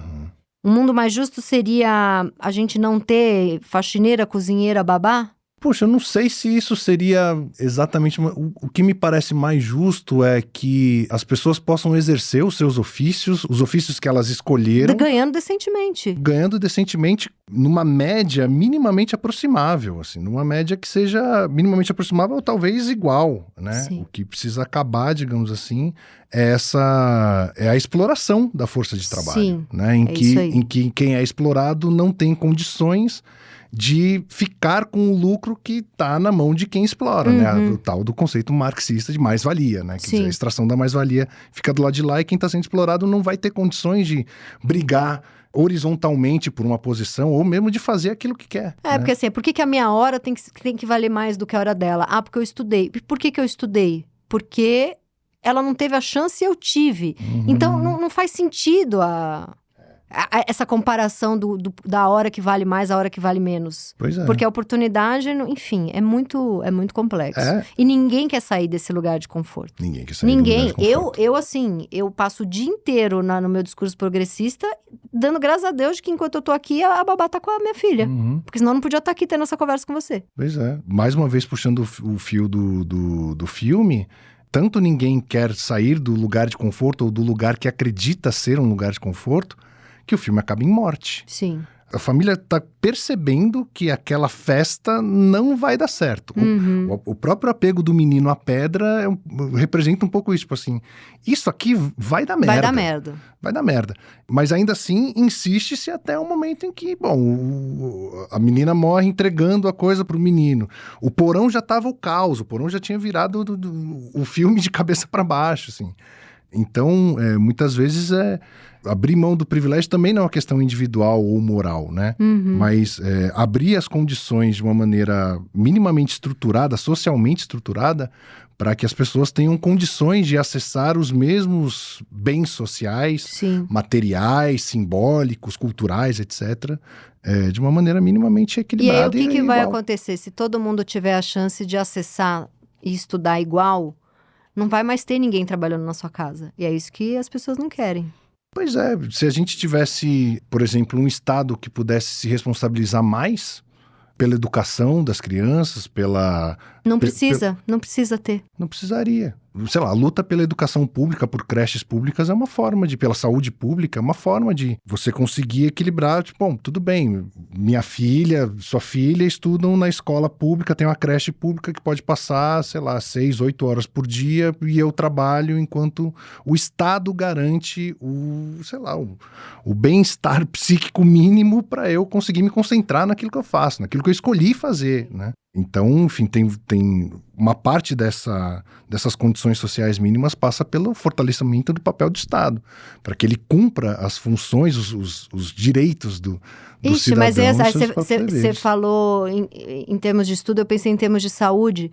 Um mundo mais justo seria a gente não ter faxineira, cozinheira, babá? Poxa, eu não sei se isso seria exatamente... O que me parece mais justo é que as pessoas possam exercer os seus ofícios, os ofícios que elas escolheram. Ganhando decentemente. Ganhando decentemente numa média minimamente aproximável, assim. Numa média que seja minimamente aproximável ou talvez igual, né? Sim. O que precisa acabar, digamos assim, é a exploração da força de trabalho. Sim, né? Em que quem é explorado não tem condições de ficar com o lucro que está na mão de quem explora, né? O tal do conceito marxista de mais-valia, né? Quer dizer, a extração da mais-valia fica do lado de lá e quem está sendo explorado não vai ter condições de brigar horizontalmente por uma posição ou mesmo de fazer aquilo que quer. Porque assim, por que a minha hora tem que valer mais do que a hora dela? Porque eu estudei. Por que eu estudei? Porque ela não teve a chance e eu tive. Então, não faz sentido essa comparação da hora que vale mais, a hora que vale menos. Pois é. Porque a oportunidade, enfim, é muito complexo. E ninguém quer sair desse lugar de conforto. Ninguém quer sair do lugar de conforto. Eu passo o dia inteiro no meu discurso progressista, dando graças a Deus de que enquanto eu tô aqui, a babá tá com a minha filha. Porque senão eu não podia estar aqui tendo essa conversa com você. Pois é. Mais uma vez, puxando o fio do filme... Tanto ninguém quer sair do lugar de conforto ou do lugar que acredita ser um lugar de conforto, que o filme acaba em morte. Sim. a família tá percebendo que aquela festa não vai dar certo. O próprio apego do menino à pedra representa um pouco isso, tipo assim, isso aqui vai dar merda. Vai dar merda. Vai dar merda. Mas ainda assim, insiste-se até o momento em que, bom, a menina morre entregando a coisa pro menino. O porão já tava o caos, o porão já tinha virado o filme de cabeça para baixo, assim. Então, muitas vezes abrir mão do privilégio também não é uma questão individual ou moral, né? Mas abrir as condições de uma maneira minimamente estruturada, socialmente estruturada, para que as pessoas tenham condições de acessar os mesmos bens sociais, Sim. materiais, simbólicos, culturais, etc., de uma maneira minimamente equilibrada. E aí, o que igual. vai acontecer? Se todo mundo tiver a chance de acessar e estudar igual, não vai mais ter ninguém trabalhando na sua casa. E é isso que as pessoas não querem. Pois é, se a gente tivesse, por exemplo, um Estado que pudesse se responsabilizar mais pela educação das crianças, Não precisa ter. Não precisaria. Sei lá, a luta pela educação pública, por creches públicas, é uma forma pela saúde pública, é uma forma de você conseguir equilibrar, tipo, bom, tudo bem, minha filha, sua filha estudam na escola pública, tem uma creche pública que pode passar, sei lá, 6, 8 horas por dia, e eu trabalho enquanto o Estado garante o bem-estar psíquico mínimo para eu conseguir me concentrar naquilo que eu faço, naquilo que eu escolhi fazer, né? Então, enfim, tem uma parte dessas condições sociais mínimas passa pelo fortalecimento do papel do Estado, para que ele cumpra as funções, os direitos do cidadão. Mas você falou em termos de estudo, eu pensei em termos de saúde.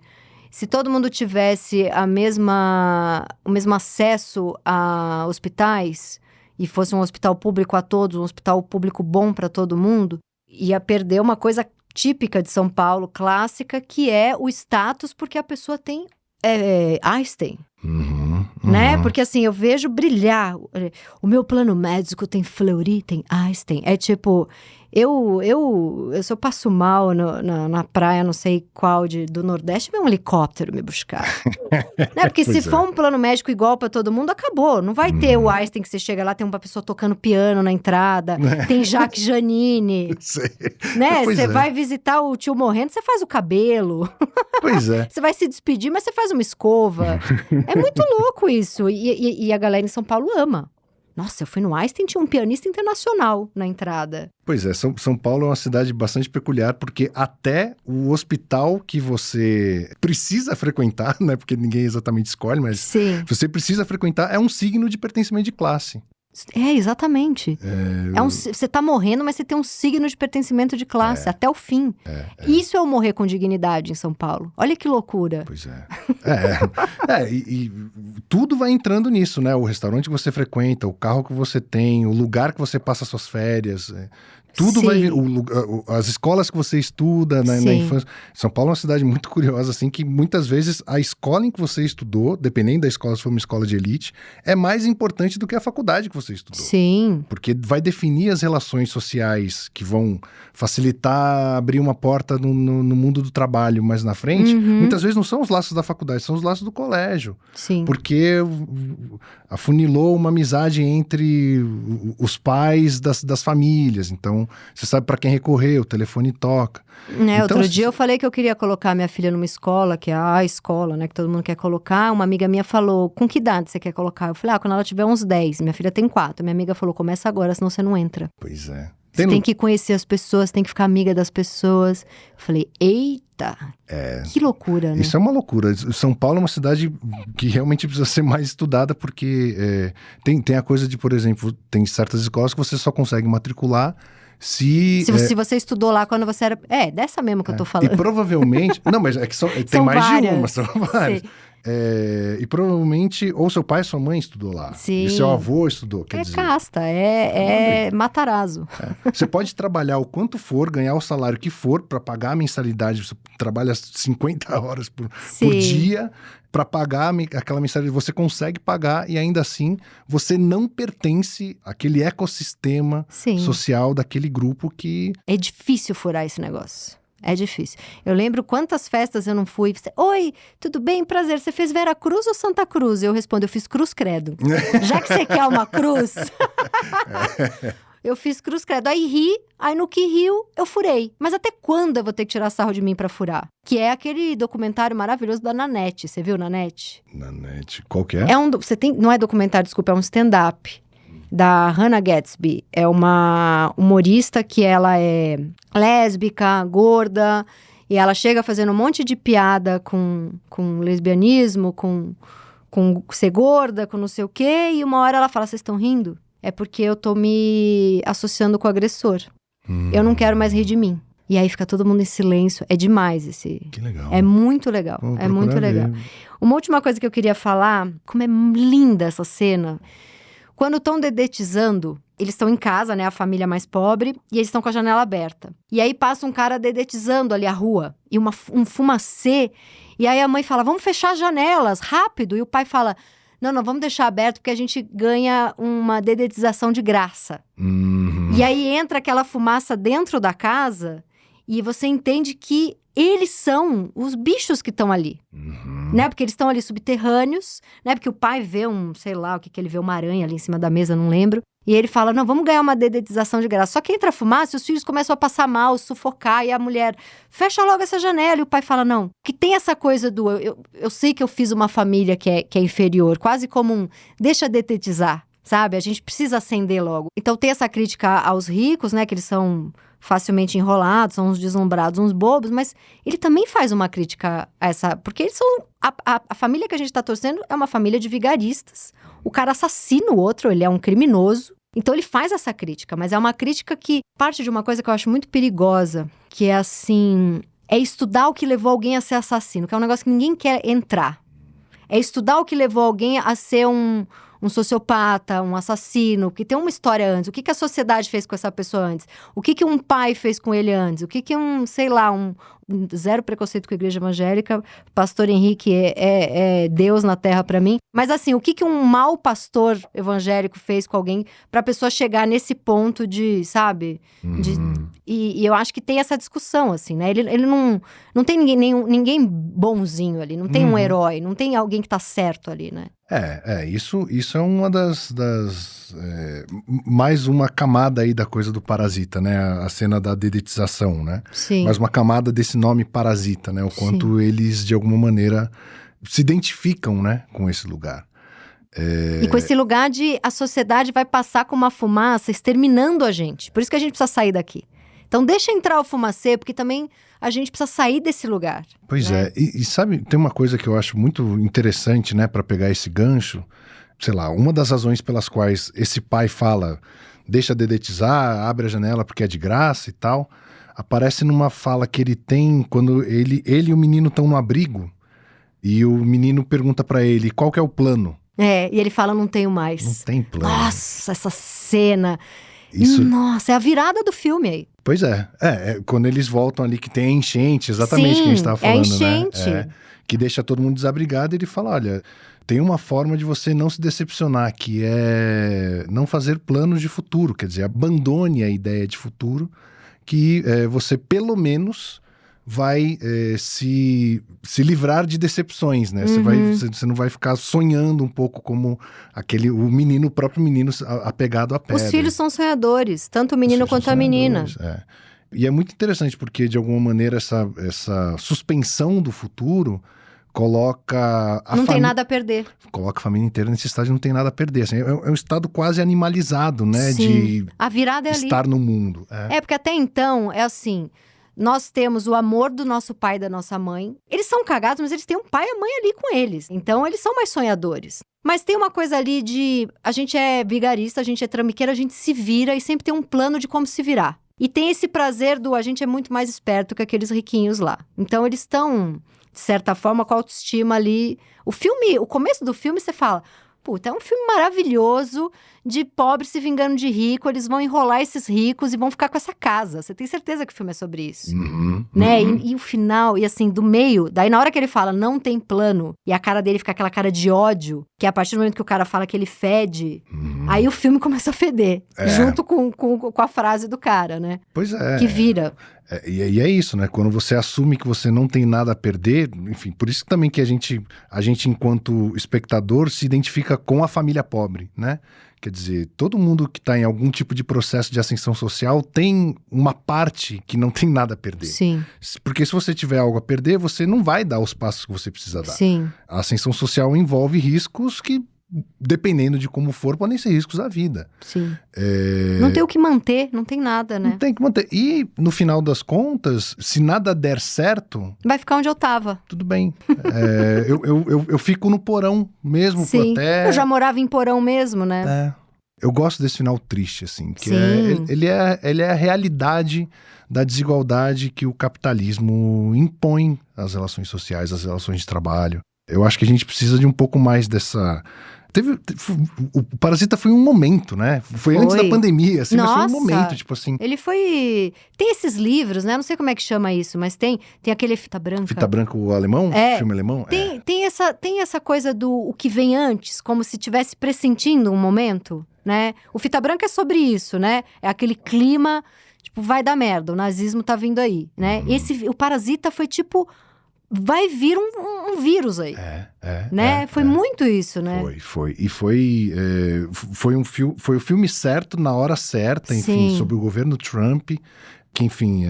Se todo mundo tivesse o mesmo acesso a hospitais, e fosse um hospital público a todos, um hospital público bom para todo mundo, ia perder uma coisa típica de São Paulo, clássica, que é o status porque a pessoa tem Einstein. Né? Porque assim, eu vejo brilhar. O meu plano médico tem Fleury, tem Einstein. É tipo, eu se eu passo mal na praia, não sei qual do Nordeste, vem um helicóptero me buscar. Né? Porque se for um plano médico igual pra todo mundo, acabou. Não vai ter o Einstein que você chega lá, tem uma pessoa tocando piano na entrada, tem Jacques Janine. Né? Você vai visitar o tio morrendo, você faz o cabelo. Pois é. Você vai se despedir, mas você faz uma escova. É muito louco isso. E a galera em São Paulo ama. Nossa, eu fui no Einstein, tinha um pianista internacional na entrada. Pois é, São Paulo é uma cidade bastante peculiar, porque até o hospital que você precisa frequentar, né? Porque ninguém exatamente escolhe, mas Sim. Você precisa frequentar, é um signo de pertencimento de classe. Exatamente. Você tá morrendo, mas você tem um signo de pertencimento de classe, até o fim. Isso é o morrer com dignidade em São Paulo. Olha que loucura. Pois é. E tudo vai entrando nisso, né? O restaurante que você frequenta, o carro que você tem, o lugar que você passa suas férias... Tudo Sim. vai vir, as escolas que você estuda na infância. São Paulo é uma cidade muito curiosa, assim, que muitas vezes a escola em que você estudou, dependendo da escola, se for uma escola de elite, é mais importante do que a faculdade que você estudou. Sim. Porque vai definir as relações sociais que vão facilitar abrir uma porta no mundo do trabalho mais na frente. Muitas vezes não são os laços da faculdade, são os laços do colégio. Sim. Porque afunilou uma amizade entre os pais das famílias. Então, você sabe para quem recorrer, o telefone toca. Então, outro dia eu falei que eu queria colocar minha filha numa escola, que é a escola, né, que todo mundo quer colocar. Uma amiga minha falou, com que idade você quer colocar? Eu falei, quando ela tiver uns 10. Minha filha tem 4. Minha amiga falou, começa agora, senão você não entra. Pois é. Você tem que conhecer as pessoas, tem que ficar amiga das pessoas. Eu falei, eita, que loucura, né? Isso é uma loucura. São Paulo é uma cidade que realmente precisa ser mais estudada, porque tem a coisa de, por exemplo, tem certas escolas que você só consegue matricular se você estudou lá quando você era... dessa mesmo que eu tô falando. E provavelmente... Não, mas é que tem mais várias. de uma, são várias. E provavelmente, ou seu pai ou sua mãe estudou lá. Sim. E seu avô estudou, quer dizer... Casta, é Matarazzo. Você pode trabalhar o quanto for, ganhar o salário que for para pagar a mensalidade. Você trabalha 50 horas por dia para pagar aquela mensalidade. Você consegue pagar e ainda assim você não pertence àquele ecossistema social daquele grupo que... É difícil furar esse negócio. É difícil. Eu lembro quantas festas eu não fui. Oi, tudo bem? Prazer. Você fez Vera Cruz ou Santa Cruz? Eu respondo, eu fiz Cruz Credo. Já que você quer uma cruz... eu fiz cruz credo. Aí ri, aí no que riu, eu furei. Mas até quando eu vou ter que tirar sarro de mim pra furar? Que é aquele documentário maravilhoso da Nanette. Você viu, Nanette? Nanette, qual que é? Não é documentário, desculpa, é um stand-up da Hannah Gadsby. É uma humorista que ela é lésbica, gorda, e ela chega fazendo um monte de piada com lesbianismo, com ser gorda, com não sei o quê, e uma hora ela fala, vocês estão rindo? É porque eu tô me associando com o agressor. Eu não quero mais rir de mim. E aí fica todo mundo em silêncio. É demais esse... Que legal. É muito legal. É muito legal. Uma última coisa que eu queria falar, como é linda essa cena. Quando estão dedetizando, eles estão em casa, né, a família mais pobre, e eles estão com a janela aberta. E aí passa um cara dedetizando ali a rua, e um fumacê, e aí a mãe fala, vamos fechar as janelas, rápido, e o pai fala, não, vamos deixar aberto, porque a gente ganha uma dedetização de graça. E aí entra aquela fumaça dentro da casa, e você entende que eles são os bichos que estão ali, né? Porque eles estão ali subterrâneos, né? Porque o pai vê sei lá, o que ele vê, uma aranha ali em cima da mesa, não lembro. E ele fala, não, vamos ganhar uma dedetização de graça. Só que entra a fumaça e os filhos começam a passar mal, sufocar, e a mulher, fecha logo essa janela. E o pai fala, não, que tem essa coisa do, eu sei que eu fiz uma família que é inferior, quase como deixa dedetizar, sabe? A gente precisa acender logo. Então tem essa crítica aos ricos, né? Que eles são facilmente enrolados, são uns deslumbrados, uns bobos, mas ele também faz uma crítica a essa... Porque eles são... A família que a gente tá torcendo é uma família de vigaristas. O cara assassina o outro, ele é um criminoso. Então ele faz essa crítica, mas é uma crítica que parte de uma coisa que eu acho muito perigosa, que é assim... É estudar o que levou alguém a ser assassino, que é um negócio que ninguém quer entrar. É estudar o que levou alguém a ser um sociopata, um assassino, que tem uma história antes. O que a sociedade fez com essa pessoa antes? O que um pai fez com ele antes? O que sei lá, zero preconceito com a igreja evangélica. Pastor Henrique é Deus na terra pra mim. Mas assim, o que um mau pastor evangélico fez com alguém pra pessoa chegar nesse ponto de, sabe? E eu acho que tem essa discussão, assim, né? Ele não tem ninguém bonzinho ali. Não tem um herói, não tem alguém que tá certo ali, né? Isso é uma das mais uma camada aí da coisa do Parasita, né? A cena da dedetização, né? Sim. Mais uma camada desse nome Parasita, né? O quanto eles, de alguma maneira, se identificam, né? Com esse lugar. E com esse lugar de a sociedade vai passar com uma fumaça exterminando a gente. Por isso que a gente precisa sair daqui. Então deixa entrar o fumacê, porque também a gente precisa sair desse lugar. Pois né? E sabe, tem uma coisa que eu acho muito interessante, né, para pegar esse gancho. Sei lá, uma das razões pelas quais esse pai fala, deixa dedetizar, abre a janela porque é de graça e tal, aparece numa fala que ele tem quando ele e o menino estão no abrigo, e o menino pergunta para ele, qual que é o plano? E ele fala, não tenho mais. Não tem plano. Nossa, essa cena... Isso... Nossa, é a virada do filme aí. Pois quando eles voltam ali que tem a enchente, exatamente o que a gente estava falando, é a enchente. né? Que deixa todo mundo desabrigado, e ele fala, olha, tem uma forma de você não se decepcionar, que é não fazer planos de futuro, quer dizer, abandone a ideia de futuro, que você pelo menos vai se livrar de decepções, né? Você não vai ficar sonhando um pouco como o próprio menino apegado à pedra. Os filhos são sonhadores, tanto o menino quanto a menina. E é muito interessante porque, de alguma maneira, essa suspensão do futuro coloca... Não tem nada a perder. Coloca a família inteira nesse estágio, não tem nada a perder. Assim, é um estado quase animalizado, né? Sim. De a virada é estar ali. no mundo. Porque até então, é assim... Nós temos o amor do nosso pai e da nossa mãe. Eles são cagados, mas eles têm um pai e a mãe ali com eles. Então, eles são mais sonhadores. Mas tem uma coisa ali de... A gente é vigarista, a gente é trambiqueiro, a gente se vira e sempre tem um plano de como se virar. E tem esse prazer do... A gente é muito mais esperto que aqueles riquinhos lá. Então, eles estão, de certa forma, com a autoestima ali... O começo do filme, você fala... Puta, é um filme maravilhoso de pobre se vingando de rico. Eles vão enrolar esses ricos e vão ficar com essa casa. Você tem certeza que o filme é sobre isso? Né? E o final, e assim, do meio... Daí na hora que ele fala, não tem plano, e a cara dele fica aquela cara de ódio, que é a partir do momento que o cara fala que ele fede, aí o filme começa a feder. Junto com a frase do cara, né? Pois é. Que vira. E é isso, né? Quando você assume que você não tem nada a perder, enfim, por isso também que a gente enquanto espectador, se identifica com a família pobre, né? Quer dizer, todo mundo que está em algum tipo de processo de ascensão social tem uma parte que não tem nada a perder. Sim. Porque se você tiver algo a perder, você não vai dar os passos que você precisa dar. Sim. A ascensão social envolve riscos que, dependendo de como for, podem ser riscos à vida. Sim. Não tem o que manter, não tem nada, né? Não tem que manter. E, no final das contas, se nada der certo... Vai ficar onde eu tava. Tudo bem. Eu fico no porão mesmo, Sim. até... Eu já morava em porão mesmo, né? Eu gosto desse final triste, assim. Que Sim. ele é a realidade da desigualdade que o capitalismo impõe às relações sociais, às relações de trabalho. Eu acho que a gente precisa de um pouco mais dessa... O Parasita foi um momento, né? Foi antes da pandemia, assim, Nossa, mas foi um momento, tipo assim... Ele foi... Tem esses livros, né? Não sei como é que chama isso, mas tem aquele Fita Branca. Fita Branca, o alemão? Filme alemão? Tem essa coisa do o que vem antes, como se estivesse pressentindo um momento, né? O Fita Branca é sobre isso, né? É aquele clima, tipo, vai dar merda, o nazismo tá vindo aí, né? O Parasita foi tipo... Vai vir um vírus aí, né? Foi muito isso, né? Foi. E foi o filme certo, na hora certa, enfim, Sim. sobre o governo Trump, que, enfim,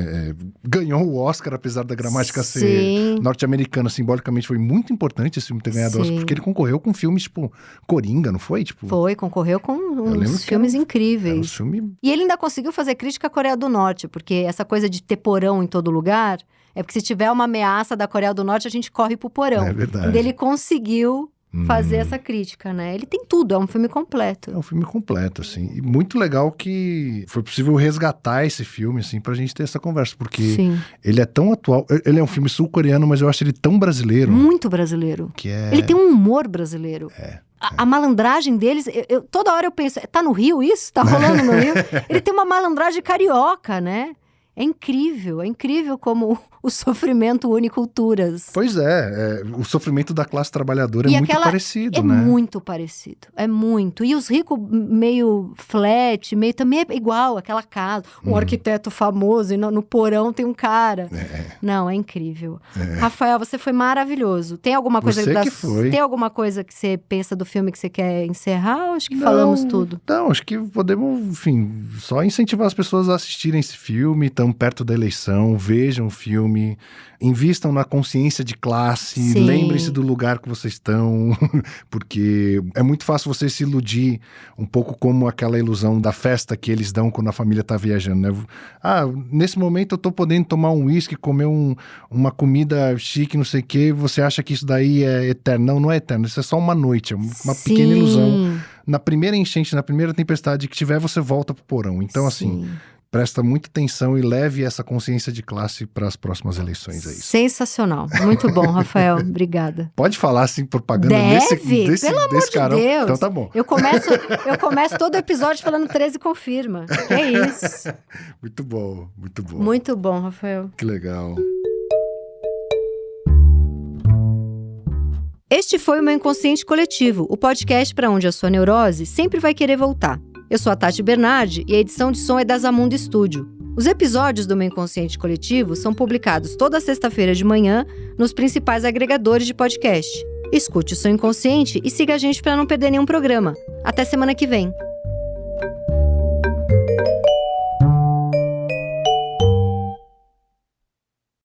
ganhou o Oscar, apesar da gramática ser norte-americana. Simbolicamente foi muito importante esse filme ter ganhado o Oscar, porque ele concorreu com filmes, tipo, Coringa, não foi? Tipo, concorreu com uns filmes incríveis. E ele ainda conseguiu fazer crítica à Coreia do Norte, porque essa coisa de ter porão em todo lugar... É porque se tiver uma ameaça da Coreia do Norte, a gente corre pro porão. É verdade. E ele conseguiu fazer essa crítica, né? Ele tem tudo, é um filme completo. É um filme completo, assim. E muito legal que foi possível resgatar esse filme, assim, pra gente ter essa conversa. Porque ele é tão atual. Ele é um filme sul-coreano, mas eu acho ele tão brasileiro. Muito brasileiro. Ele tem um humor brasileiro. A malandragem deles, toda hora eu penso, tá no Rio isso? Tá rolando no Rio? Ele tem uma malandragem carioca, né? É incrível como o sofrimento une culturas. Pois o sofrimento da classe trabalhadora é muito parecido, né? É muito parecido, é muito. E os ricos meio flat, meio também é igual, aquela casa. Um arquiteto famoso e no porão tem um cara. Não, é incrível. Rafael, você foi maravilhoso. Tem alguma coisa Tem alguma coisa que você pensa do filme que você quer encerrar? Ou acho que falamos tudo? Não, acho que podemos, enfim, só incentivar as pessoas a assistirem esse filme, tão perto da eleição, vejam o filme, invistam na consciência de classe, lembrem-se do lugar que vocês estão, porque é muito fácil você se iludir, um pouco como aquela ilusão da festa que eles dão quando a família tá viajando, né? Nesse momento eu tô podendo tomar um uísque, comer uma comida chique, não sei o quê, você acha que isso daí é eterno? Não é eterno, isso é só uma noite, é uma pequena ilusão. Na primeira enchente, na primeira tempestade que tiver, você volta pro porão. Então, assim, presta muita atenção e leve essa consciência de classe para as próximas eleições aí. Sensacional. Muito bom, Rafael. Obrigada. Pode falar, assim, propaganda desse Pelo amor de carão. Deus. Então tá bom. Eu começo todo episódio falando 13 confirma. É isso. Muito bom, muito bom. Muito bom, Rafael. Que legal. Este foi o Meu Inconsciente Coletivo, o podcast para onde a sua neurose sempre vai querer voltar. Eu sou a Tati Bernardi e a edição de som é da Zamundo Studio. Os episódios do Meu Inconsciente Coletivo são publicados toda sexta-feira de manhã nos principais agregadores de podcast. Escute o seu inconsciente e siga a gente para não perder nenhum programa. Até semana que vem.